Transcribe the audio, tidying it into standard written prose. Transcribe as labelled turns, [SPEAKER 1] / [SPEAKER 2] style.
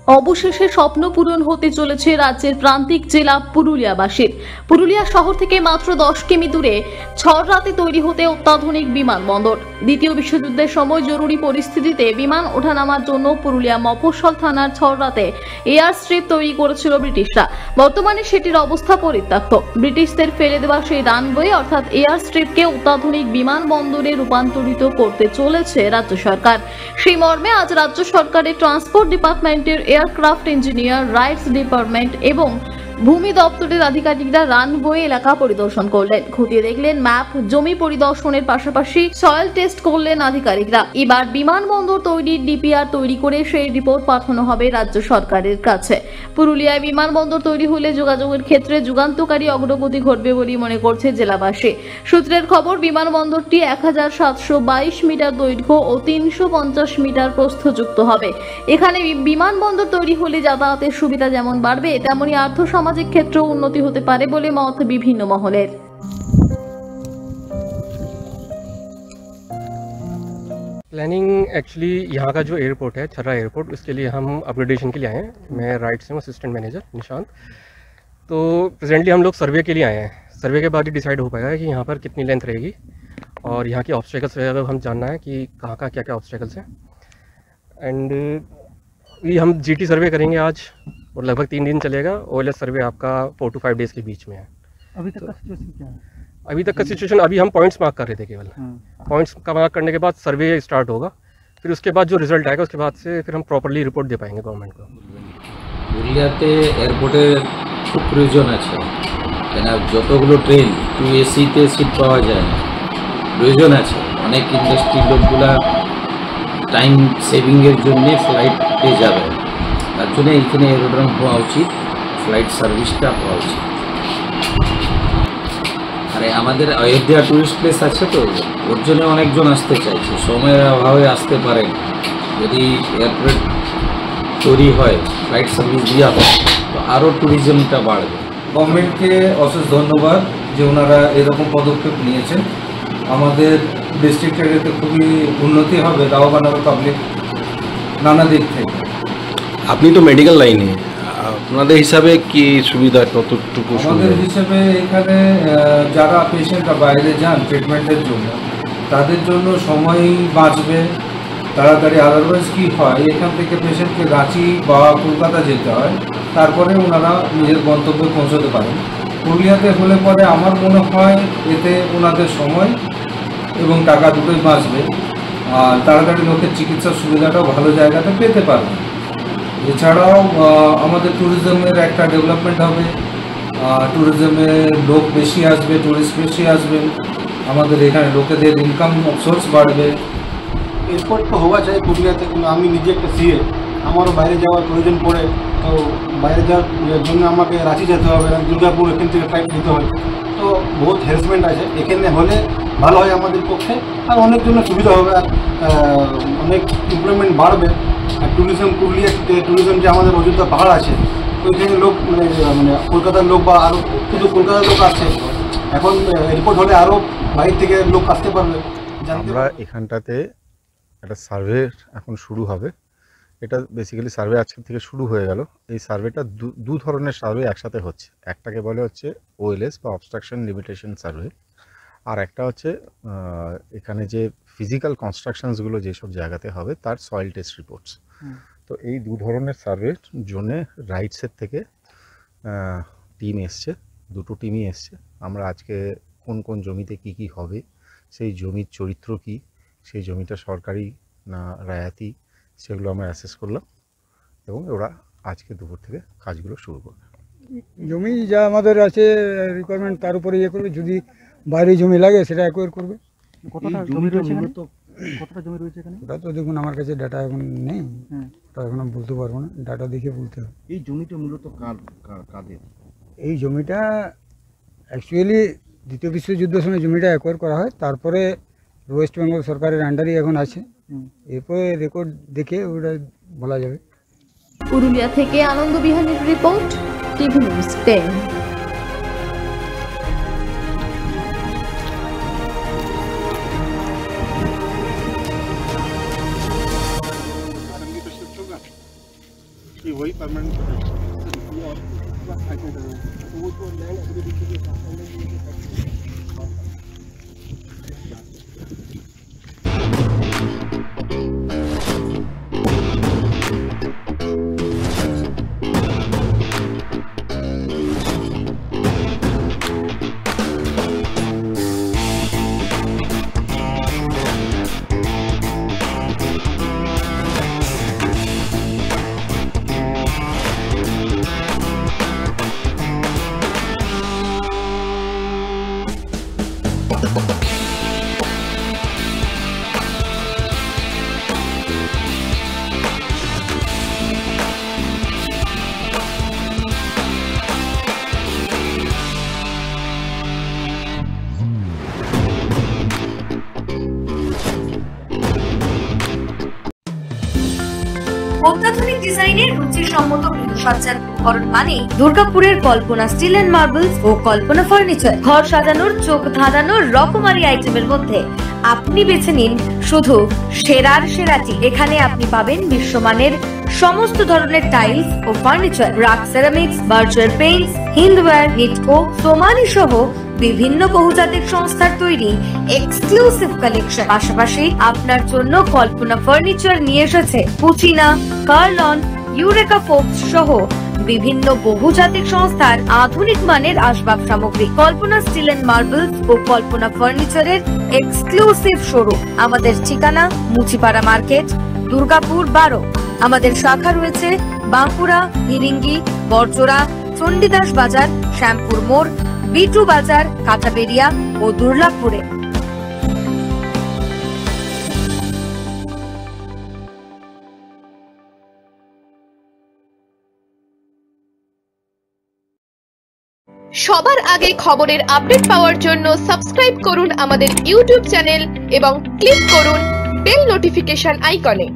[SPEAKER 1] অবশেষে স্বপ্ন পূরণ হতে চলেছে রাজ্যের প্রান্তিক জেলা পুরুলিয়াবাসীর। পুরুলিয়া শহর থেকে মাত্র 10 কিমি দূরে ছড়রাতে তৈরি হতে অত্যাধুনিক বিমানবন্দর। দ্বিতীয় বিশ্বযুদ্ধের সময় জরুরি পরিস্থিতিতে বিমান ওঠানামার জন্য পুরুলিয়া মফস্বল থানার ছড়রাতে এয়ার স্ট্রিপ তৈরি করেছিল ব্রিটিশরা। বর্তমানে সেটির অবস্থা পরিত্যক্ত। ব্রিটিশদের ফেলে দেওয়া সেই রানওয়ে অর্থাৎ এয়ার স্ট্রিপকে অত্যাধুনিক বিমানবন্দরে রূপান্তরিত করতে চলেছে রাজ্য সরকার। সেই মর্মে আজ রাজ্য সরকারের ট্রান্সপোর্ট ডিপার্টমেন্টের এয়ারক্রাফট ইঞ্জিনিয়ার, রাইটস ডিপার্টমেন্ট এবং ভূমি দপ্তরের আধিকারিকরা রানওয়ে এলাকা পরিদর্শন করলেন, খতিয়ে দেখলেন ম্যাপ, জমি পরিদর্শনের পাশাপাশি সয়েল টেস্ট করলেন আধিকারিকরা। এবার বিমানবন্দর তৈরির ডিপিআর তৈরি করে সেই রিপোর্ট পাঠানো হবে রাজ্য সরকারের কাছে। পুরুলিয়ায় বিমানবন্দর তৈরি হলে যোগাযোগের ক্ষেত্রে যুগান্তকারী অগ্রগতি ঘটবে বলে মনে করছে জেলাবাসী। সূত্রের খবর, বিমানবন্দরটি 1722 মিটার দৈর্ঘ্য ও 350 মিটার প্রস্থযুক্ত হবে। এখানে বিমানবন্দর তৈরি হলে যাতায়াতের সুবিধা যেমন বাড়বে, তেমনি আর্থ সামাজিক ক্ষেত্রেও উন্নতি হতে পারে বলে মত বিভিন্ন মহলের।
[SPEAKER 2] प्लानिंग एक्चुअली यहाँ का जो एयरपोर्ट है, छर्रा एयरपोर्ट, उसके लिए हम अपग्रेडेशन के लिए आए हैं। मैं राइट से हूँ, असिस्टेंट मैनेजर निशांत। तो प्रेजेंटली हम लोग सर्वे के लिए आए हैं। सर्वे के बाद ही डिसाइड हो पाएगा कि यहाँ पर कितनी लेंथ रहेगी और यहाँ की ऑब्स्टेकल्स वगैरह हम जानना है कि कहाँ कहाँ क्या क्या ऑब्स्टेकल्स हैं। एंड ये हम जीटी सर्वे करेंगे आज और लगभग 3 दिन चलेगा। ओएलएस सर्वे आपका 4 to 5 डेज के बीच में है।
[SPEAKER 3] अभी तक का सिचुएशन क्या है?
[SPEAKER 2] अभी तक का सिचुएशन, अभी हम पॉइंट्स मार्क कर रहे थे केवल। पॉइंट्स का मार्क करने के बाद सर्वे स्टार्ट होगा, फिर उसके बाद जो रिजल्ट आएगा उसके बाद से फिर हम प्रॉपर्ली रिपोर्ट दे पाएंगे गवर्नमेंट को।
[SPEAKER 4] পুরুলিয়াতে এয়ারপোর্টের খুব প্রয়োজন আছে, কেন যতগুলো ট্রেন 2AC-তে সিট পাওয়া যায় না, প্রয়োজন আছে। অনেক ইন্ডাস্ট্রির লোকগুলা টাইম সেভিংয়ের জন্য ফ্লাইটে যাবে, তার জন্য এইখানে এরোড্রোম হওয়া উচিত, ফ্লাইট সার্ভিসটা হওয়া উচিত। আরে আমাদের অযোধ্যা টুরিস্ট প্লেস আছে, তো ওর জন্য অনেকজন আসতে চাইছে, সময়ের অভাবে আসতে পারেন। যদি এয়ারপোর্ট তৈরি হয়, ফ্লাইট সার্ভিস দেওয়া হয়, তো আরও ট্যুরিজমটা বাড়বে।
[SPEAKER 5] গভর্নমেন্টকে অশেষ ধন্যবাদ যে ওনারা এরকম পদক্ষেপ নিয়েছেন। আমাদের ডিস্ট্রিক্টের এতে খুবই উন্নতি হবে, লাভবান হবে পাবলিক নানা দিক থেকে।
[SPEAKER 6] আপনি তো মেডিকেল লাইনে, আপনাদের হিসাবে কি সুবিধা, কতটুকু
[SPEAKER 5] আমাদের হিসেবে এখানে যারা পেশেন্টরা বাইরে যান ট্রিটমেন্টের জন্য, তাদের জন্য সময় বাঁচবে তাড়াতাড়ি। আদারওয়াইজ কী হয়, এখান থেকে পেশেন্টকে রাঁচি বা কলকাতা যেতে হয়, তারপরে ওনারা নিজের গন্তব্যে পৌঁছতে পারেন। পুরুলিয়াতে হলে পরে আমার মনে হয় এতে ওনাদের সময় এবং টাকা দুটোই বাঁচবে, আর তাড়াতাড়ি লোকের চিকিৎসার সুবিধাটাও ভালো জায়গাতে পেতে পারবে। এছাড়াও আমাদের ট্যুরিজমের একটা ডেভেলপমেন্ট হবে, ট্যুরিজমে লোক বেশি আসবে, ট্যুরিস্ট বেশি আসবে, আমাদের এখানে লোকেদের ইনকাম সোর্স বাড়বে।
[SPEAKER 3] এয়ারপোর্ট তো হওয়া চাই পুরুলিয়াতে, কিন্তু আমি নিজে একটা সিএ, আমারও বাইরে যাওয়ার প্রয়োজন পড়ে, তো বাইরে যাওয়ার জন্য আমাকে রাঁচি যেতে হবে, দুর্গাপুর এখান থেকে ফ্লাইট নিতে হয়, তো বহুত হ্যারাসমেন্ট আছে। এখানে হলে ভালো হয় আমাদের পক্ষে, আর অনেক জন্য সুবিধা হবে, আর অনেক এমপ্লয়মেন্ট বাড়বে। আর ট্যুরিজম, পুরুলিয়াতে ট্যুরিজম যে আমাদের অযোধ্যা পাহাড় আছে, ওইখানে লোক মানে কলকাতার লোক বা আরও শুধু কলকাতার লোক আসছে, এখন এয়ারপোর্ট হলে আরও বাইরে থেকে লোক আসতে পারবে।
[SPEAKER 6] আমরা এখানটাতে একটা সার্ভে এখন শুরু হবে। এটা বেসিক্যালি সার্ভে আজকের থেকে শুরু হয়ে গেল। এই সার্ভেটা দু ধরনের সার্ভে একসাথে হচ্ছে। একটাকে বলে হচ্ছে ওএলএস বা অবস্ট্রাকশন লিমিটেশন সার্ভে, আর একটা হচ্ছে এখানে যে ফিজিক্যাল কনস্ট্রাকশনসগুলো যেসব জায়গাতে হবে তার সয়েল টেস্ট রিপোর্টস। তো এই দু ধরনের সার্ভের জন্যে রাইটসের থেকে টিম এসছে, দুটো টিমই এসছে। আমরা আজকে কোন কোন জমিতে কি কি হবে, সেই জমির চরিত্র কি, সেই জমিটা সরকারি না রায়াতি, সেগুলো আমরা অ্যাসেস করলাম এবং ওরা আজকে দুপুর থেকে কাজগুলো শুরু করবে।
[SPEAKER 7] জমি যা আমাদের আছে রিকোয়ারমেন্ট তার উপরে ইয়ে করবে, যদি বাইরে জমি লাগে সেটা অ্যাকোয়ার করবে।
[SPEAKER 3] কতটা জমি রয়েছে এখানে?
[SPEAKER 7] ওটা তো দেখুন আমার কাছে ডাটা এখন নেই, ওটা এখন আমি বলতে পারবো না, ডাটা দেখে বলতে হবে।
[SPEAKER 3] এই জমিটা মূলত কাদের?
[SPEAKER 7] এই জমিটা অ্যাকচুয়ালি দ্বিতীয় বিশ্বযুদ্ধের সময় জমিটা অ্যাকোয়ার করা হয়, তারপরে ওয়েস্ট বেঙ্গল সরকারের আন্ডারই এখন আছে, এরপরে রেকর্ড দেখে ওটা বলা যাবে।
[SPEAKER 1] পুরুলিয়া থেকে আনন্দ বিহানের রিপোর্ট, টিভি নিউজ 10।
[SPEAKER 8] কি
[SPEAKER 2] परमानेंट
[SPEAKER 8] অত্যাধুনিক ডিজাইনের রুচিসম্মত গৃহসজ্জার উপকরণ মানে দুর্গাপুরের কল্পনা স্টিল এন্ড মার্বেলস ও কল্পনা ফার্নিচার। ঘর সাজানোর চোখ ধাঁধানোর রকমারি আইটেমের মধ্যে আপনি বেছে নিন শুধু সেরার সেরাটি। এখানে আপনি পাবেন বিশ্বমানের সমস্ত ধরনের টাইলস ও furniture, RAK ceramics, Berger paints, Hindware, Nitco, Somany সহ বিভিন্ন বহুজাতিক সংস্থার তৈরি এক্সক্লুসিভ কালেকশন। পাশাপাশি আপনার জন্য কল্পনা ফার্নিচার নিয়ে এসেছে পুচিনা, কার্লন, ইউরেকা ফোর্বস সহ বিভিন্ন বহুজাতিক সংস্থার আধুনিক মানের আসবাব সামগ্রী। কল্পনা স্টিল এন্ড মার্বেলস ও কল্পনা ফার্নিচারের এক্সক্লুসিভ শোরুম। আমাদের ঠিকানা মুচিপাড়া মার্কেট, দুর্গাপুর 12। আমাদের শাখা রয়েছে বাঁকুড়া, হিরিঙ্গি, বরজোড়া, চণ্ডীদাস বাজার, শ্যামপুর মোড়, বিটু বাজার, কাটাবেরিয়া ও দুর্লাভপুরে।
[SPEAKER 9] সবার আগে খবরের আপডেট পাওয়ার জন্য সাবস্ক্রাইব করুন আমাদের ইউটিউব চ্যানেল এবং ক্লিক করুন বেল নোটিফিকেশন আইকনে।